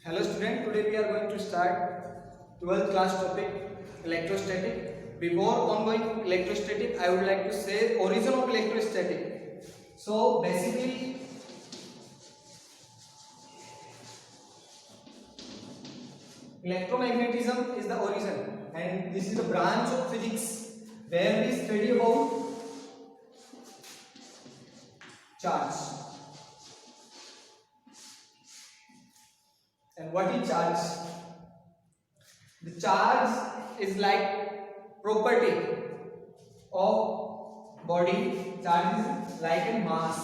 Hello student, today we are going to start 12th class topic electrostatic. Before ongoing electrostatic, I would like to say origin of electrostatic. So basically electromagnetism is the origin and this is a branch of physics where we study about charge. And what is charge? The charge is like property of body. Charge is like a mass.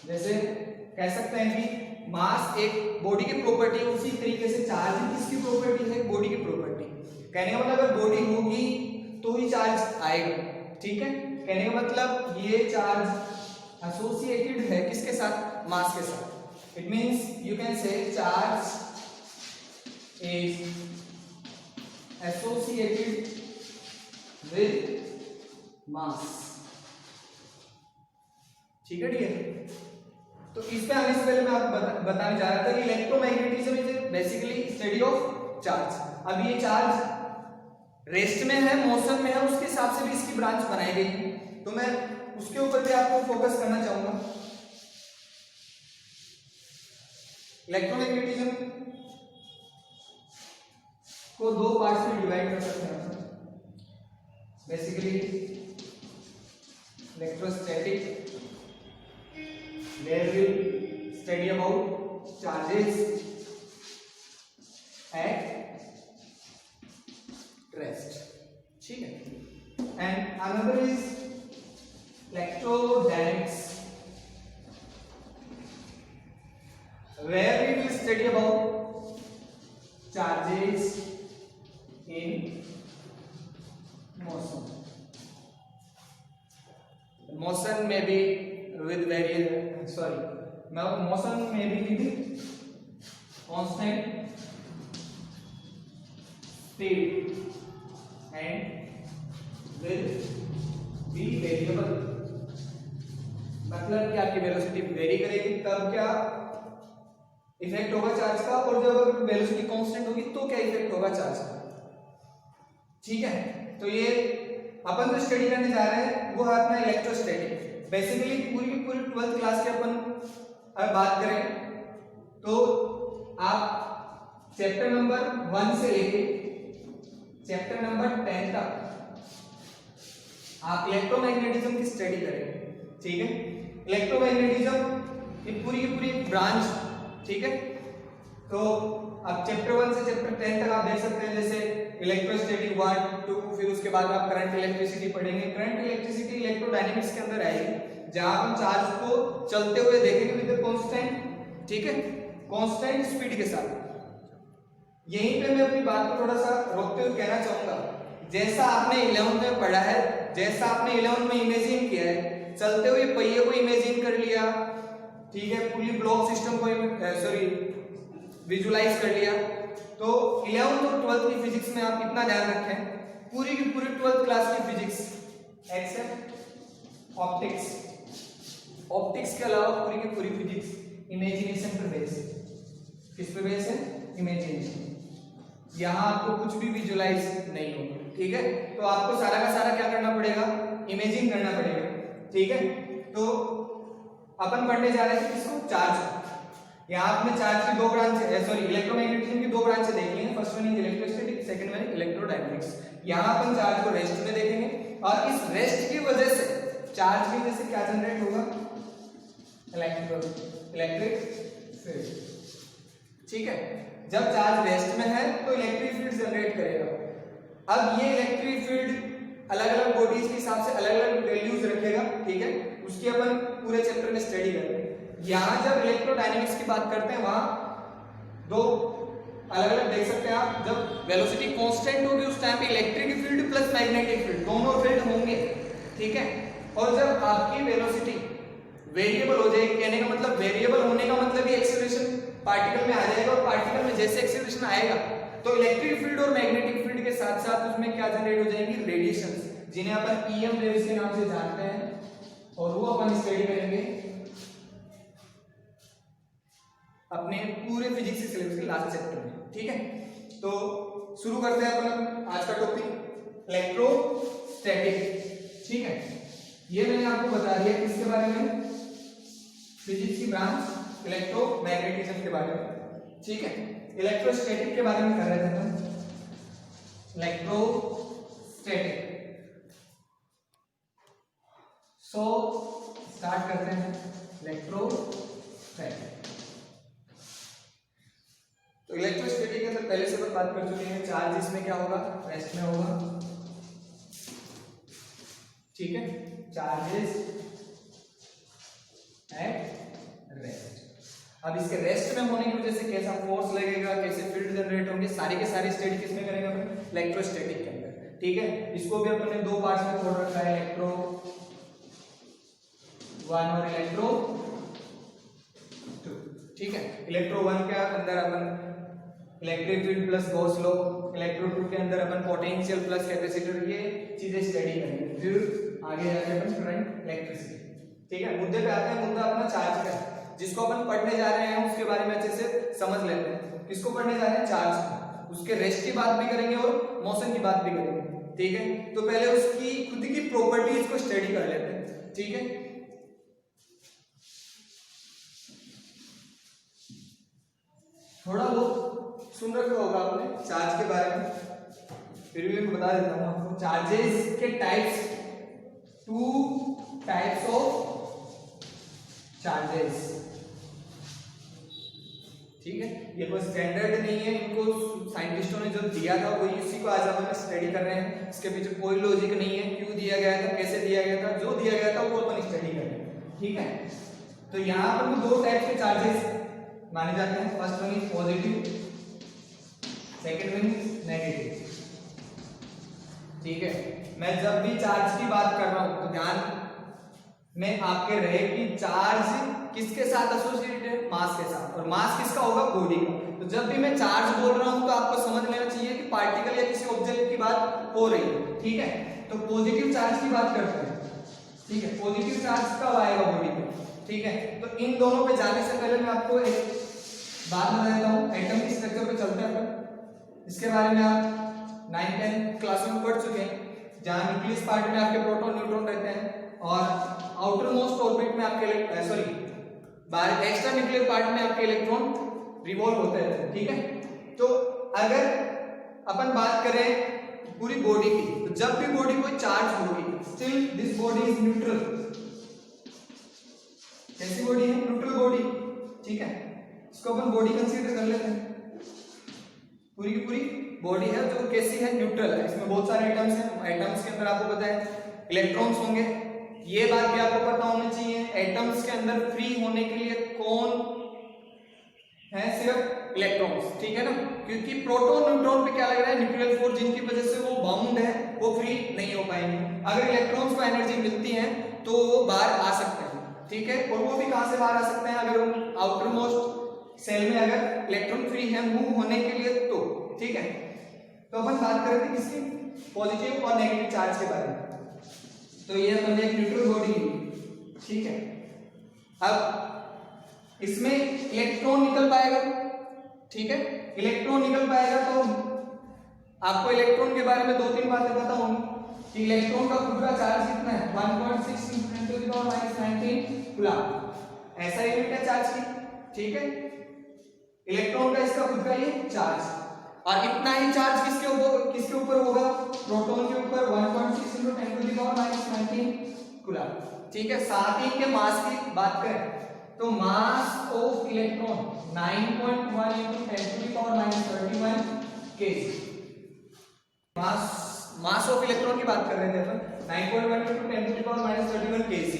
जैसे कह सकते हैं कि मास एक body की property है, उसी तरीके से चार्ज किसकी प्रॉपर्टी है? बॉडी की प्रॉपर्टी। कहने का मतलब अगर बॉडी होगी तो ही चार्ज आएगा, ठीक है। कहने का मतलब ये चार्ज एसोसिएटेड है किसके साथ? मास के साथ। It means you can say charge is associated with mass, ठीक है। तो इस पे आने से पहले मैं आपको बताने जा रहा था कि electromagnetism is basically study of charge. अब ये चार्ज रेस्ट में है, मोशन में है, उसके हिसाब से भी इसकी ब्रांच बनाई गई, तो मैं उसके ऊपर भी आपको फोकस करना चाहूंगा। इलेक्ट्रोमैग्नेटिज्म को दो पार्ट्स में डिवाइड कर सकते हैं basically electrostatic where we study about charges at rest, ठीक है। and another is electrodynamics where we will study about charges in motion. Motion may be with various motion may be with constant speed and will be variable। मतलब कि आपकी velocity very करेगी तब क्या effect होगा charge का, और जब वेलोसिटी कांस्टेंट होगी तो क्या इफेक्ट होगा चार्ज का, ठीक है। तो ये अपन जो स्टडी करने जा रहे हैं वो है अपना इलेक्ट्रोस्टैटिक। बेसिकली पूरी की पूरी 12th क्लास की अपन अगर बात करें तो आप चैप्टर नंबर 1 से लेके चैप्टर नंबर 10 तक आप इलेक्ट्रोमैग्नेटिज्म की स्टडी करेंगे, ठीक है। इलेक्ट्रोमैग्नेटिज्म ये पूरी की पूरी ब्रांच, ठीक है। तो आप चैप्टर 1 से चैप्टर 10 तक आप देख सकते हैं, जैसे इलेक्ट्रोस्टैटिक 1, 2, फिर उसके बाद आप करंट इलेक्ट्रिसिटी पढ़ेंगे। करंट इलेक्ट्रिसिटी इलेक्ट्रोडायनेमिक्स के अंदर आएगी, जहां हम चार्ज को चलते हुए देखेंगे विद कांस्टेंट, ठीक है, कांस्टेंट स्पीड के साथ। यहीं पे मैं अपनी बात को थोड़ा सा रोकते हुए कहना चाहूंगा, जैसा आपने 11th में पढ़ा है, जैसा आपने 11th में इमेजिन किया है, चलते हुए पहिए को इमेजिन कर लिया, ठीक है, पुली ब्लॉक सिस्टम को विजुलाइज कर लिया, तो 11th और 12th की फिजिक्स में आप इतना ध्यान रखें, पूरी की पूरी 12th क्लास की फिजिक्स एक्सेप्ट ऑप्टिक्स के अलावा पूरी की पूरी फिजिक्स इमेजिनेशन पर बेस है। किस पे बेस है? इमेजिनेशन। यहां आपको कुछ भी विजुलाइज नहीं होगा, ठीक है। तो आपको सारा का सारा क्या करना पड़ेगा? इमेजिन करना पड़ेगा, ठीक है। तो अपन पढ़ने जा रहे थे किसको? चार्ज। यहाँ आपने चार्ज की दो ब्रांच इलेक्ट्रोमैग्नेटिज्म की दो ब्रांच देख ली है। First one is electrostatic, second one electrodynamics. यहाँ अपन चार्ज को रेस्ट में देखेंगे और इस रेस्ट की वजह से चार्ज की वजह से क्या जनरेट होगा? इलेक्ट्रिक फील्ड, ठीक है। जब चार्ज रेस्ट में है तो इलेक्ट्रिक फील्ड जनरेट करेगा। अब ये इलेक्ट्रिक फील्ड अलग अलग बॉडीज के हिसाब से अलग अलग वैल्यूज रखेगा, ठीक है। उसकी अपन पूरे चैप्टर में स्टडी करेंगे। यहां जब इलेक्ट्रोडायनेमिक्स की बात करते हैं वहां दो अलग अलग देख सकते हैं आप। जब वेलोसिटी कांस्टेंट होगी उस टाइम पे electric field plus magnetic field दोनों फील्ड होंगे, ठीक है। और जब आपकी वेलोसिटी वेरिएबल हो जाएगी, कहने का मतलब वेरिएबल होने का मतलब ही एक्सेलरेशन पार्टिकल में आ जाएगा, और पार्टिकल में जैसे एक्सेलरेशन आएगा तो इलेक्ट्रिक फील्ड और मैग्नेटिक फील्ड के साथ साथ उसमें क्या जनरेट हो जाएंगी? रेडिएशंस, जिन्हें अपन ईएम वेव्स के नाम से जानते हैं, और वो अपन स्टडी करेंगे अपने पूरे फिजिक्स के सिलेबस के लास्ट चैप्टर में। ठीक है, तो शुरू करते हैं अपन आज का टॉपिक इलेक्ट्रोस्टैटिक। ठीक है, ये मैंने आपको बता दिया किसके बारे में, फिजिक्स की ब्रांच इलेक्ट्रोमैग्नेटिज्म के बारे में। ठीक है, इलेक्ट्रोस्टैटिक के बारे में कर रहे थे हम, इलेक्ट्रोस्टैटिक। सो स्टार्ट करते हैं इलेक्ट्रोस्टैटिक। तो इलेक्ट्रोस्टैटिक के अंदर पहले से अपन बात कर चुके हैं, चार्ज इसमें क्या होगा, रेस्ट में होगा। ठीक है, चार्जेस एट रेस्ट। अब इसके रेस्ट में होने की वजह से कैसा फोर्स लगेगा, कैसे फील्ड जनरेट होंगे, सारे के सारे स्टेट किसमें करेंगे अपन, इलेक्ट्रोस्टैटिक के अंदर। ठीक है, इसको भी अपन ने दो पार्ट्स में तोड़ रखा है, इलेक्ट्रो 1 और इलेक्ट्रो 2। ठीक है, इलेक्ट्रो 1 के अंदर अपन electric field plus Gauss law, electro 2 के अंदर अपन पोटेंशियल प्लस कैपेसिटर, ये चीजें स्टडी करेंगे। फिर आगे जाके अपन करंट, इलेक्ट्रिसिटी। ठीक है, मुद्दे पे आते हैं। मुद्दा अपना चार्ज का है, जिसको अपन पढ़ने जा रहे हैं उसके बारे में अच्छे से समझ लेते हैं। किसको पढ़ने जा रहे हैं, चार्ज को। उसके रेस्ट की बात भी करेंगे और मोशन की बात भी करेंगे। ठीक है, तो पहले उसकी खुद की प्रॉपर्टीज को स्टडी कर लेते हैं। ठीक है, थोड़ा बहुत सुन रखा होगा आपने चार्ज के बारे में, फिर भी मैं बता देता हूं आपको। चार्जेस के टाइप्स, 2 टाइप्स ऑफ चार्जेस। ठीक है, ये कोई स्टैंडर्ड नहीं है, इनको साइंटिस्टों ने जो दिया था वो इसी को आज अपन स्टडी कर रहे हैं। इसके पीछे कोई लॉजिक नहीं है, क्यों दिया गया था, कैसे दिया गया था, जो दिया गया था वो अपन स्टडी कर रहे हैं। ठीक है, तो यहाँ पर 2 टाइप के चार्जेस माने जाते हैं। First one is positive, second one is negative. ठीक है, मैं जब भी चार्ज की बात कर रहा हूं तो ध्यान में आपके रहे कि चार्ज किसके साथ एसोसिएटेड है, मास के साथ। और मास किसका होगा, बॉडी का। तो जब भी मैं चार्ज बोल रहा हूं तो आपको समझ लेना चाहिए कि पार्टिकल या किसी ऑब्जेक्ट की बात हो रही है। ठीक है, तो पॉजिटिव चार्ज की बात करते हैं। ठीक है, पॉजिटिव चार्ज कब आएगा बॉडी पे। ठीक है, तो इन दोनों पे जाने से पहले मैं आपको एक बात बता देता हूं, एटम की स्ट्रक्चर पे चलते हैं अपन। इसके बारे में आप 9-10 क्लास में पढ़ चुके हैं, जहां न्यूक्लियस पार्ट में आपके प्रोटॉन न्यूट्रॉन रहते हैं और आउटर मोस्ट ऑर्बिट में आपके एक्स्ट्रा न्यूक्लियर पार्ट में आपके इलेक्ट्रॉन रिवॉल्व होते हैं। ठीक है, तो अगर अपन बात करें पूरी बॉडी की, तो जब भी बॉडी कोई चार्ज होगी, still this body is neutral. कैसी बॉडी है, न्यूट्रल बॉडी। ठीक है, इसको अपन बॉडी कंसीडर कर लेते हैं। पूरी की पूरी बॉडी है जो कैसी है, न्यूट्रल है। इसमें बहुत सारे एटम्स हैं, एटम्स के अंदर आपको पता है इलेक्ट्रॉन्स होंगे। ये बात भी आपको पता होनी चाहिए, एटम्स के अंदर फ्री होने के लिए कौन है, सिर्फ इलेक्ट्रॉन्स। ठीक है ना, क्योंकि प्रोटॉन न्यूट्रॉन पे क्या लग रहा है, न्यूक्लियर फोर्स, जिनकी वजह से वो बाउंड है, वो फ्री नहीं हो पाएंगे। अगर इलेक्ट्रॉन्स को एनर्जी मिलती है तो वो बाहर आ सकते हैं। ठीक है, और वो भी कहां से बाहर आ सकते हैं, अगर आउटर मोस्ट सेल में अगर इलेक्ट्रॉन फ्री है मूव होने के लिए तो। ठीक है, तो अपन बात करेंगे किसकी, पॉजिटिव और नेगेटिव चार्ज के बारे में। तो ये अपन एक न्यूट्रल बॉडी। ठीक है, अब इसमें इलेक्ट्रॉन निकल पाएगा। ठीक है, इलेक्ट्रॉन निकल पाएगा तो आपको इलेक्ट्रॉन के बारे में 2-3 बातें पता होंगी कि इलेक्ट्रॉन का खुद का चार्ज कितना है, 1.6 × 10⁻19 कूलम। ऐसा यूनिट है चार्ज की। ठीक है, इलेक्ट्रॉन का इसका खुद का ये चार्ज, और इतना ही चार्ज किसके ऊपर होगा, प्रोटॉन के ऊपर 1.6 × 10⁻19 कूलम। ठीक है, साथ ही इनके मास की बात करें तो mass of electron 9.1 × 10⁻31 kg। Mass of electron की बात कर रहे थे अपन, 9.1 × 10⁻31 kg।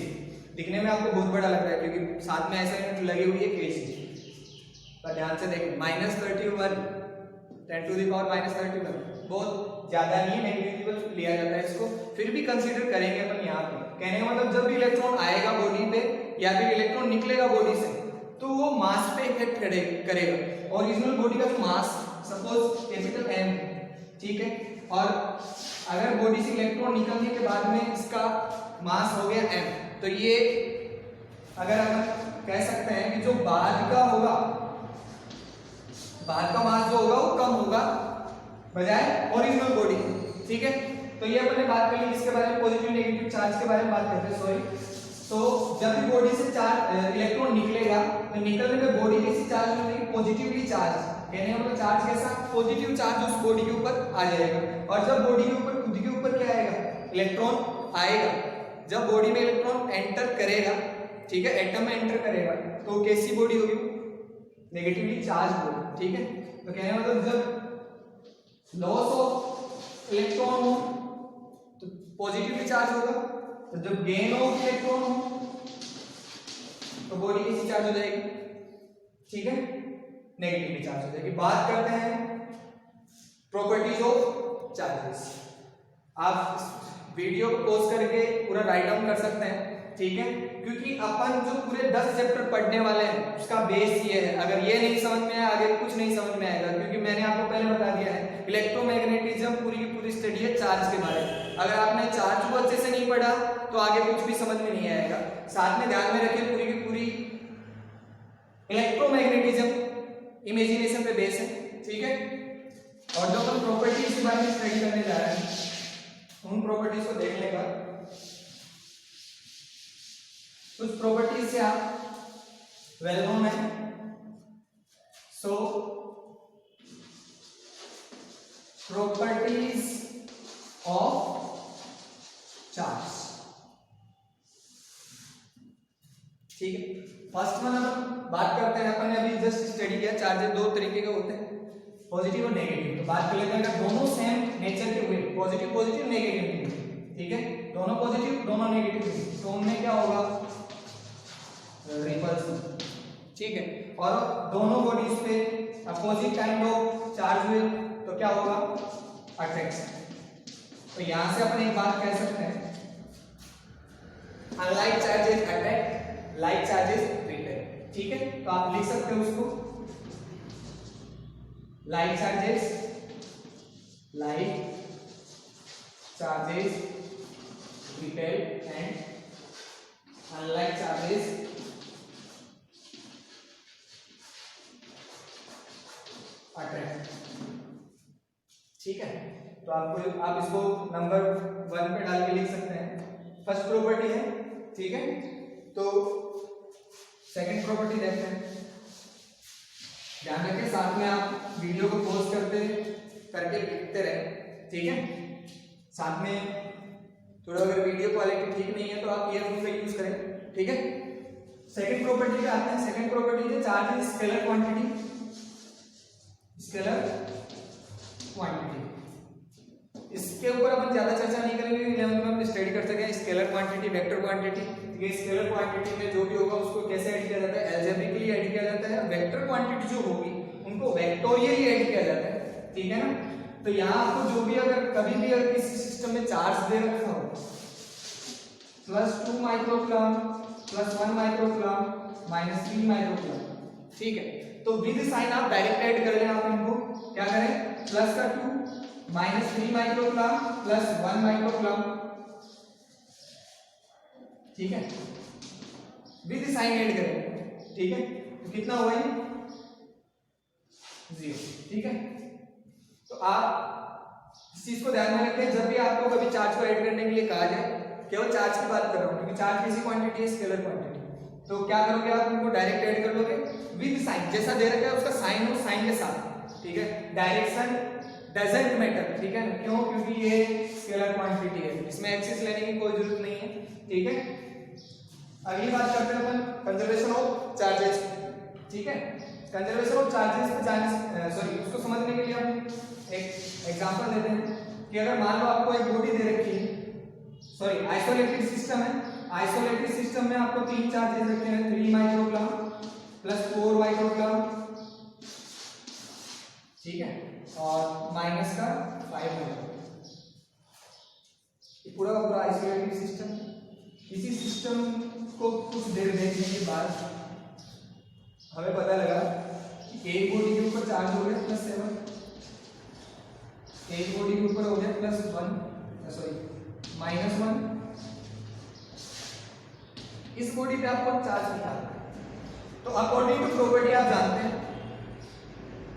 दिखने में आपको बहुत बड़ा लग रहा है क्योंकि साथ में ऐसा यूनिट लगी हुई है kg, पर ध्यान से देखें -31 10⁻31 बहुत ज्यादा नहीं है, नेग्लिजिबल लिया जाता है इसको, फिर भी कंसीडर करेंगे अपन यहाँ पे। कहने का मतलब जब भी इलेक्ट्रॉन आएगा बॉडी पे या फिर इलेक्ट्रॉन निकलेगा बॉडी से तो वो मास पे इफेक्ट करेगा। ओरिजिनल बॉडी का जो मास सपोज कैपिटल M, ठीक है, और अगर बॉडी से इलेक्ट्रॉन निकलने के बाद में इसका मास हो गया m, तो ये अगर हम कह सकते हैं कि जो बाद का होगा बाहर का मास जो होगा वो कम होगा बजाय ओरिजिनल बॉडी। ठीक है, तो ये अपने बात कर ली किसके बारे में, पॉजिटिव नेगेटिव चार्ज के बारे में बात करते हैं। सॉरी, तो जब भी बॉडी से चार्ज इलेक्ट्रॉन निकलेगा तो निकलने में बॉडी कैसी चार्ज होगी, पॉजिटिवली चार्ज, कहने का मतलब चार्ज कैसा, पॉजिटिव चार्ज उस बॉडी के ऊपर आ जाएगा। और जब बॉडी के ऊपर, खुद के ऊपर क्या आएगा, इलेक्ट्रॉन आएगा। जब बॉडी में इलेक्ट्रॉन एंटर करेगा, ठीक है, एटम में एंटर करेगा, तो कैसी बॉडी होगी, नेगेटिवली चार्ज बॉडी। ठीक है, तो कहने का मतलब जब लॉस ऑफ इलेक्ट्रॉन हो तो पॉजिटिवली चार्ज होगा, तो जब गेन ऑफ इलेक्ट्रॉन हो तो बॉडी कैसी चार्ज हो जाएगी, ठीक है, नेगेटिवली चार्ज हो जाएगी। बात करते हैं प्रॉपर्टीज ऑफ चार्जेस। आप इस वीडियो को पॉज करके पूरा राइट डाउन कर सकते हैं, ठीक है, क्योंकि अपन जो पूरे 10 चैप्टर पढ़ने वाले हैं उसका बेस ये है। अगर ये नहीं समझ में आया आगे कुछ नहीं समझ में आएगा, क्योंकि मैंने आपको पहले बता दिया है इलेक्ट्रोमैग्नेटिज्म पूरी की पूरी स्टडी है चार्ज के बारे में। अगर आपने चार्ज को अच्छे से नहीं पढ़ा तो आगे कुछ भी समझ में नहीं आएगा। साथ में ध्यान में रखिए पूरी की पूरी इलेक्ट्रोमैग्नेटिज्म इमेजिनेशन पे बेस है, ठीक है। और जो अपन प्रॉपर्टीज के बारे में स्टडी करने जा रहे हैं उन प्रॉपर्टीज को देखने का कुछ प्रॉपर्टीज से आप वेल नोन है। सो प्रॉपर्टीज ऑफ चार्ज, ठीक है। फर्स्ट वन हम बात करते हैं, अपन ने अभी जस्ट स्टडी किया चार्जेस दो तरीके के होते हैं, पॉजिटिव और नेगेटिव। तो बात कर लेते हैं अगर दोनों सेम नेचर के हुए, पॉजिटिव पॉजिटिव नेगेटिव नेगेटिव, ठीक है, दोनों पॉजिटिव दोनों नेगेटिव, तो उनमें क्या होगा, रिपल्सन, ठीक है। और दोनों बॉडीज पे अपोजिट काइंड ऑफ चार्ज हुए तो क्या होगा, अट्रैक्शन। तो यहां से अपन एक बात कह सकते हैं, unlike charges attract, like charges repel, ठीक है। तो आप लिख सकते हो उसको, like charges repel and unlike charges attract, ठीक है। तो आपको आप इसको नंबर 1 पे डाल के लिख सकते हैं, फर्स्ट प्रॉपर्टी है, ठीक है। तो सेकंड प्रॉपर्टी देखते हैं, ध्यान रखें साथ में आप वीडियो को पॉज करके लिखते रहे, ठीक है। साथ में थोड़ा अगर वीडियो क्वालिटी ठीक नहीं है तो आप ईयरफोन का यूज करें, ठीक है। सेकंड प्रॉपर्टी पे आते हैं। सेकंड प्रॉपर्टी है charge is scalar quantity, scalar quantity. इसके ऊपर अपन ज्यादा चर्चा नहीं करेंगे, 11th में हम स्टडी कर सके स्केलर क्वांटिटी, वेक्टर क्वांटिटी। ये स्केलर क्वांटिटी में जो भी होगा उसको कैसे ऐड किया जाता है, अलजेब्रिकली ऐड किया जाता है। वेक्टर क्वांटिटी जो होगी उनको वेक्टोरियली ऐड किया जाता है, ठीक है ना। तो यहाँ आपको जो भी अगर कभी भी अगर किसी सिस्टम में चार्ज दे रखा हो +2 माइक्रोकूलम, +1 माइक्रोकूलम, -3 माइक्रोकूलम, ठीक है। तो विद साइन आप डायरेक्ट ऐड कर लेना, आप इनको क्या करें, प्लस का 2 -3 माइक्रोकूलम +1 माइक्रोकूलम, ठीक है, विद साइन ऐड करें, ठीक है। तो कितना हुआ ये 0, ठीक है। तो आप इस चीज को ध्यान में रखें, जब भी आपको कभी चार्ज को ऐड करने के लिए कहा जाए, केवल चार्ज की बात कर रहा हूं क्योंकि चार्ज किसी क्वांटिटी है, स्केलर क्वांटिटी, तो क्या करोगे आप उनको डायरेक्ट ऐड कर लोगे विद साइन, जैसा दे रखा है उसका साइन हो, साइन के साथ, ठीक है। डायरेक्शन डजंट मैटर, ठीक है, क्यों, क्योंकि ये स्केलर क्वांटिटी है, इसमें एक्सिस लेने की कोई जरूरत नहीं है, ठीक है। अगली बात करते हैं अपन कंजर्वेशन ऑफ चार्जेस, ठीक है। कंजर्वेशन ऑफ चार्जेस पे जाने सॉरी उसको समझने के लिए हम एक एग्जांपल देते हैं कि अगर मान लो आपको एक बॉडी दे रखी है, सॉरी आइसोलेटेड सिस्टम है, आइसोलेटेड सिस्टम में आपको 3 चार्जेस रखे हैं, 3 माइक्रोकूलम +4 माइक्रोकूलम, ठीक है, और माइनस का 5 माइक्रोकूलम। ये पूरा का पूरा आइसोलेटेड सिस्टम। इसी सिस्टम को कुछ देर देखने के बाद हमें पता लगा कि एक बॉडी के ऊपर चार्ज हो गया +7, एक बॉडी के ऊपर हो गया +1 सॉरी -1, इस बॉडी पे आपको चार्ज निकालना है। तो अकॉर्डिंग टू प्रॉपर्टी आप जानते हैं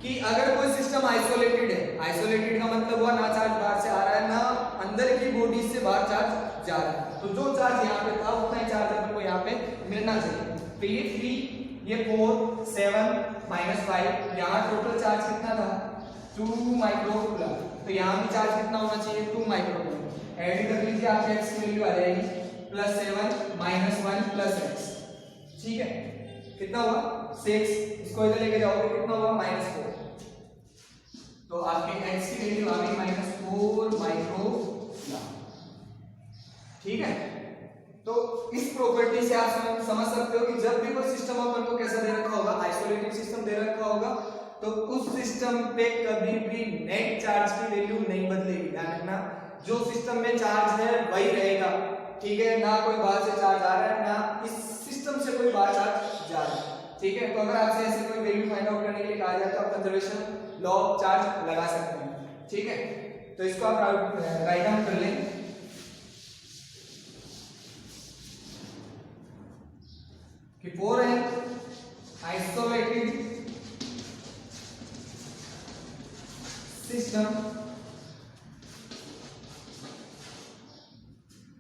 कि अगर कोई सिस्टम आइसोलेटेड है, आइसोलेटेड का मतलब हुआ ना चार्ज बाहर से आ रहा है ना अंदर की बॉडी से बाहर चार्ज जा रहा है, तो जो चार्ज यहाँ पे था उतना ही चार्ज अपन को यहाँ पे मिलना चाहिए। तो ये 3 ये 4 7 -5 यहाँ टोटल चार्ज कितना था 2 माइक्रोकूलम, तो यहाँ भी चार्ज कितना होना चाहिए 2 माइक्रोकूलम। ऐड कर लीजिए आपके x की वैल्यू आ जाएगी +7 -1 +x, ठीक है कितना हुआ 6, इसको इधर लेके जाओगे कितना हुआ -4, तो आपके x की वैल्यू आ गई -4 माइक्रोकूलम, ठीक है। तो इस प्रॉपर्टी से आप समझ सकते हो कि जब भी कोई सिस्टम अपन को कैसा दे रखा होगा, आइसोलेटेड सिस्टम दे रखा होगा, तो उस सिस्टम पे कभी भी नेट चार्ज की वैल्यू नहीं बदलेगी। ध्यान रखना जो सिस्टम में चार्ज है वही रहेगा, ठीक है, ना कोई बाहर से चार्ज आ रहा है ना इस सिस्टम से कोई बाहर चार्ज जा रहा है, ठीक है। तो अगर आपसे ऐसे कोई वैल्यू फाइंड आउट करने के लिए कहा जाए तो आप कंजर्वेशन लॉ ऑफ चार्ज लगा सकते हैं, ठीक है। तो इसको आप राइट डाउन कर लें कि 4 है isolated system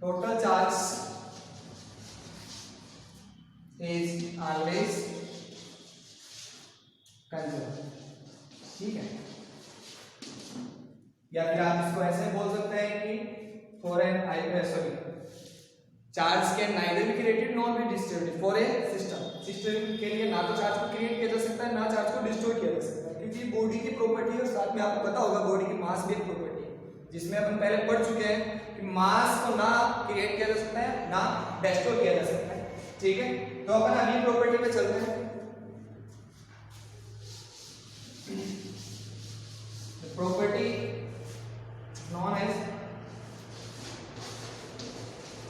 total charge is always conserve, ठीक है। या फिर आप इसको ऐसे बोल सकते हैं कि for an charge can neither be created nor be distributed for a system के लिए ना तो चार्ज को क्रिएट किया जा सकता है ना चार्ज को डिस्ट्रॉय किया जा सकता है, क्योंकि बॉडी की प्रॉपर्टी है। साथ में आपको पता होगा बॉडी की मास भी एक प्रॉपर्टी है, जिसमें अपन पहले पढ़ चुके हैं कि मास को ना क्रिएट किया जा सकता है ना डिस्ट्रॉय किया जा सकता है, ठीक है। तो अपन अगली प्रॉपर्टी पे चलते हैं। Property known as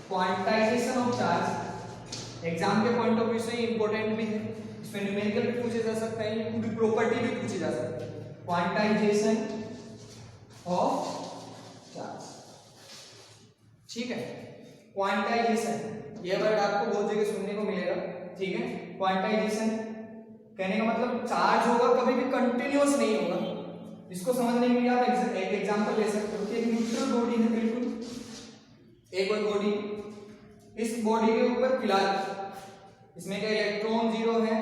quantization of charge. Exam के पॉइंट ऑफ व्यू से इंपॉर्टेंट भी है, इसमें न्यूमेरिकल भी पूछे जा सकता है, ये पूरी प्रॉपर्टी भी पूछी जा सकती है। क्वांटाइजेशन ऑफ चार्ज, ठीक है। क्वांटाइजेशन ये वर्ड आपको बहुत जगह सुनने को मिलेगा, ठीक है। क्वांटाइजेशन कहने का मतलब चार्ज होगा कभी भी कंटिन्यूअस नहीं होगा। इसको समझने के लिए आप एक एग्जांपल ले सकते हो कि एक न्यूट्रल बॉडी है, बिल्कुल एक और बॉडी, इस बॉडी के ऊपर फिलहाल इसमें क्या इलेक्ट्रॉन जीरो है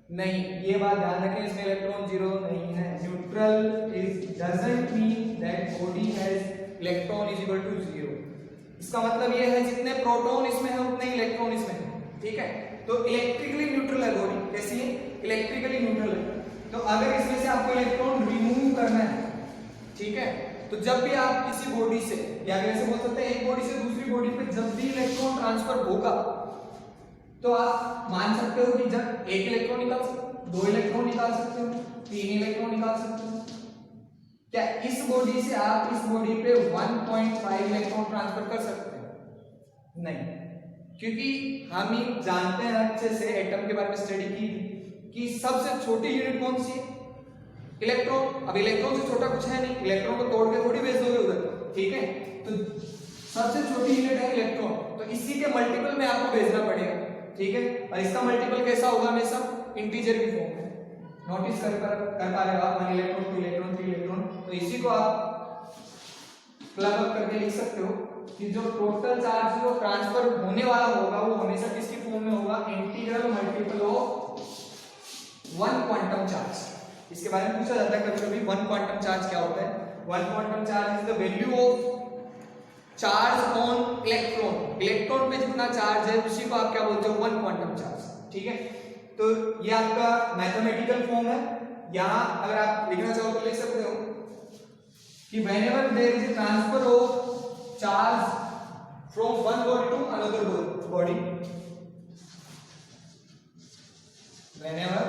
नहीं, ये बात ध्यान रखें, इसमें इलेक्ट्रॉन जीरो नहीं है। Neutral is doesn't mean that body has electron is equal to zero. इसका मतलब ये है जितने प्रोटॉन इसमें है उतने इलेक्ट्रॉन इसमें है, ठीक है। तो इलेक्ट्रिकली न्यूट्रल है बॉडी, कैसी है इलेक्ट्रिकली न्यूट्रल है। तो अगर इसमें से आपको इलेक्ट्रॉन रिमूव करना है, ठीक है, तो जब भी आप किसी बॉडी से या ऐसे बोल सकते हैं एक बॉडी से दूसरी बॉडी पे जब भी इलेक्ट्रॉन ट्रांसफर होगा तो आप मान सकते हो कि जब एक इलेक्ट्रॉन निकाल सकते हो, 2 इलेक्ट्रॉन निकाल सकते हो, 3 इलेक्ट्रॉन निकाल सकते हो। क्या इस बॉडी से आप इस बॉडी पे 1.5 इलेक्ट्रॉन ट्रांसफर कर सकते हैं? नहीं, क्योंकि हम ही जानते हैं अच्छे से एटम के बारे में स्टडी की कि सबसे छोटी यूनिट कौन सी है इलेक्ट्रॉन। अब इलेक्ट्रॉन से छोटा कुछ है नहीं, इलेक्ट्रॉन को तोड़ के थोड़ी भेज दोगे उधर, ठीक है। तो सबसे छोटी यूनिट है इलेक्ट्रॉन, तो इसी के मल्टीपल में आपको भेजना पड़ेगा, ठीक है। और इसका मल्टीपल कैसा होगा हमेशा इंटीजर की फॉर्म में। नोटिस कर पा रहे हो आप 1 इलेक्ट्रॉन 2 इलेक्ट्रॉन 3 इलेक्ट्रॉन, तो इसी को आप क्लब अप करके लिख सकते हो कि जो टोटल चार्ज जो ट्रांसफर होने वाला होगा वो हमेशा किसकी फॉर्म में होगा, integral multiple of 1 quantum charge. इसके बारे में पूछा जाता है कभी-कभी 1 क्वांटम चार्ज क्या होता है। 1 quantum charge is the value of charge on electron. Electron पे जितना चार्ज है उसी को आप क्या बोलते हो 1 क्वांटम चार्ज, ठीक है। तो ये आपका मैथमेटिकल फॉर्म है। यहां अगर आप लिखना चाहो तो लिख सकते हो कि whenever there is a transfer of charge from one body to another body, whenever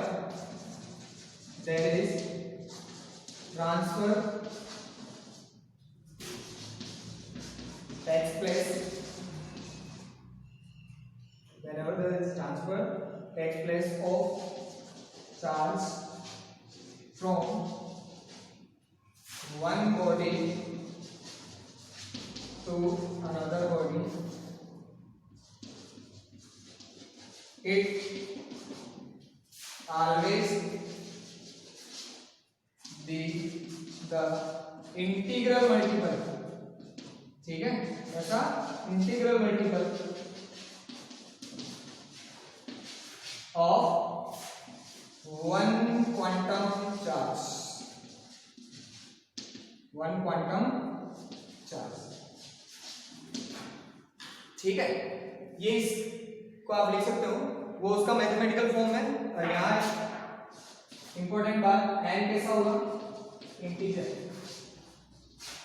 there is transfer takes place, whenever there is transfer takes place of charge from one body to another body, it always be the integral multiple, ठीक है, ऐसा integral multiple of one quantum charge, one quantum charge, ठीक है। ये इसको आप लिख सकते हो, वो उसका मैथमेटिकल फॉर्म है। और यहाँ इंपॉर्टेंट बात, एन कैसा होगा, integer,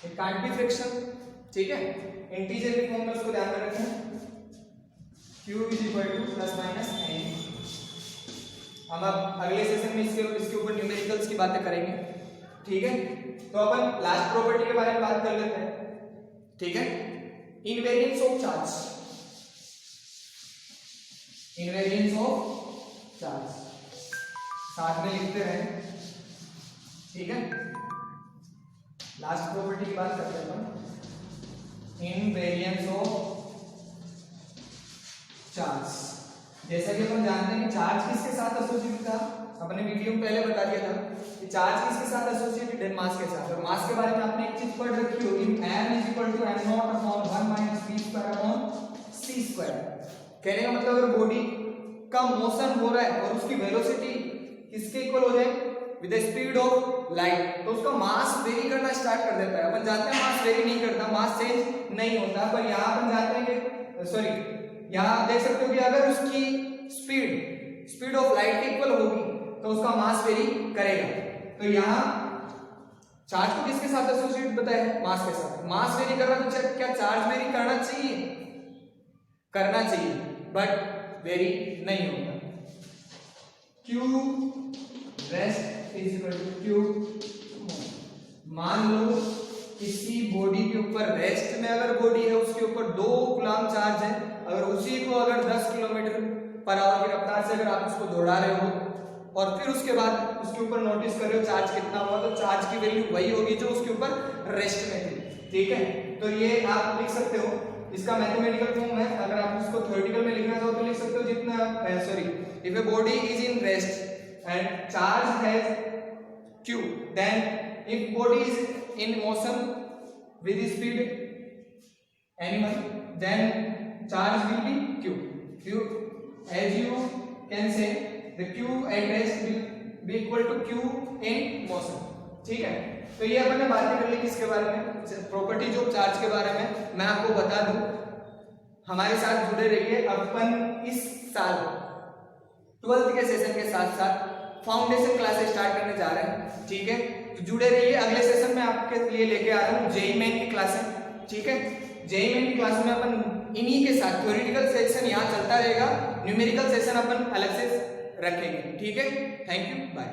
it can't be fraction, ठीक है, इंटीजर के फॉर्म में उसको ध्यान में रखें, q is equal to plus minus n. हम अब अगले सेशन में इसके ऊपर न्यूमेरिकल्स की बातें करेंगे, ठीक है। तो अपन लास्ट प्रॉपर्टी के बारे में बात कर लेते हैं, ठीक है। Invariance of charge, invariance of charge साथ में लिखते रहे, ठीक है। लास्ट प्रॉपर्टी की बात करते हैं अपन, इनवेरियंस ऑफ चार्ज। जैसा कि अपन जानते हैं कि चार्ज किसके साथ एसोसिएटेड था, अपने वीडियो में पहले बता दिया था कि चार्ज किसके साथ एसोसिएटेड है, मास के साथ। और मास के बारे में आपने एक चीज पढ़ रखी होगी, m is equal to m not upon 1 minus v square upon c square. कहने का मतलब अगर बॉडी का मोशन हो रहा है और उसकी वेलोसिटी किसके इक्वल हो जाए, with the speed of light, तो उसका मास वेरी करना स्टार्ट कर देता है। अपन जानते हैं मास वेरी नहीं करता, मास चेंज नहीं होता, पर यहाँ अपन जानते हैं कि सॉरी, यहाँ आप देख सकते हो कि अगर उसकी स्पीड ऑफ लाइट के इक्वल होगी तो उसका मास वेरी करेगा। तो यहाँ चार्ज को किसके साथ एसोसिएट बताया है, मास के साथ। मास वेरी कर रहा है तो क्या चार्ज वेरी करना चाहिए, करना चाहिए, बट वेरी नहीं होता। Q rest is equal to Q। मान लो किसी बॉडी के ऊपर, रेस्ट में अगर बॉडी है उसके ऊपर 2 कूलम चार्ज है, अगर उसी को अगर 10 किलोमीटर पर आवर की रफ्तार से अगर आप उसको दौड़ा रहे हो और फिर उसके बाद उसके ऊपर नोटिस कर रहे हो चार्ज कितना हुआ, तो चार्ज की वैल्यू वही होगी जो उसके ऊपर रेस्ट में थी, ठीक है। तो ये आप लिख सकते हो, इसका मैथमेटिकल फॉर्म है। अगर आप उसको थ्योरेटिकल में लिखना चाहो तो लिख सकते हो, जितना sorry, if a body is in rest and charge has q, then if body is in motion with speed animal, then charge will be q, as you can say the q at rest will be equal to q in motion, ठीक है। तो ये अपन ने बातें कर ली किसके बारे में, प्रॉपर्टीज ऑफ चार्ज के बारे में। मैं आपको बता दूं, हमारे साथ जुड़े रहिए। अपन इस साल 12th के सेशन के साथ साथ फाउंडेशन क्लासेस स्टार्ट करने जा रहे हैं, ठीक है। तो जुड़े रहिए, अगले सेशन में आपके लिए लेके आ रहा हूँ जेईई मेन की क्लासें, ठीक है। जेईई मेन की क्लास में अपन इन्हीं के साथ थ्योरेटिकल सेक्शन यहाँ चलता रहेगा, न्यूमेरिकल सेशन अपन अलग से रखेंगे, ठीक है। Thank you, bye.